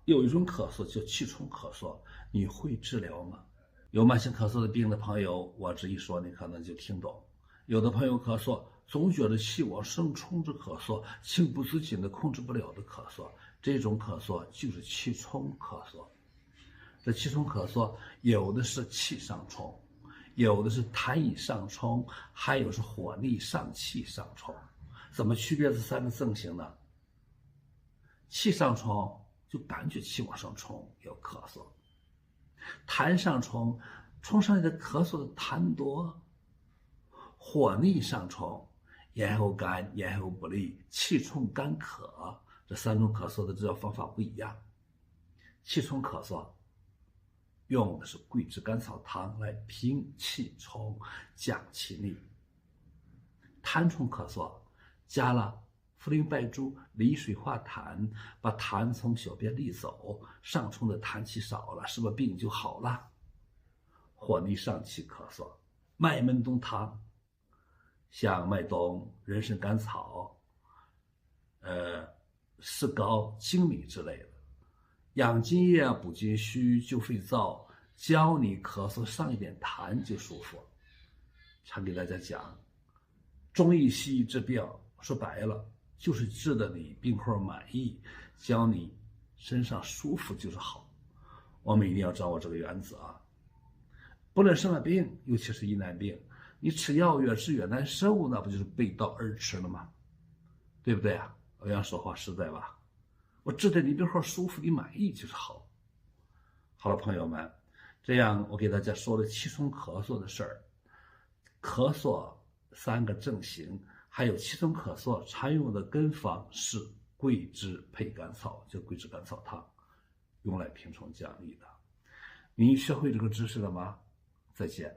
有一种咳嗽叫气冲咳嗽，你会治疗吗？有慢性咳嗽的病的朋友，我这一说你可能就听懂。有的朋友咳嗽，总觉得气往上冲着咳嗽，情不自禁的控制不了的咳嗽，这种咳嗽就是气冲咳嗽。这气冲咳嗽有的是气上冲，有的是痰液上冲，还有是火逆上气上冲。怎么区别这三个症型呢？气上冲就感觉气往上冲，有咳嗽；痰上冲，冲上来的咳嗽的痰多；火逆上冲，咽喉干、咽喉不利，气冲干咳。这三种咳嗽的治疗方法不一样。气冲咳嗽用的是桂枝甘草汤来平气冲、降气逆；痰冲咳嗽加了茯苓白术、离水化痰，把痰从小便利走，上冲的痰气少了，是不是病就好了？火逆上气咳嗽，麦门冬汤，像麦冬、人参甘草、石膏、粳米之类的，养津液、补津虚、救肺燥，教你咳嗽上一点痰就舒服。常给大家讲，中医西医治病，说白了就是治的你病后满意，教你身上舒服就是好。我们一定要掌握这个原则啊！不论什么病，尤其是疑难病，你吃药越治越难受，那不就是背道而驰了吗？对不对啊？我想说话实在吧，我治的你病后舒服，你满意就是好。好了，朋友们，这样我给大家说了气冲咳嗽的事儿。咳嗽三个症型，还有气冲咳嗽常用的根方是桂枝配甘草，就桂枝甘草汤，用来平冲降逆的。您学会这个知识了吗？再见。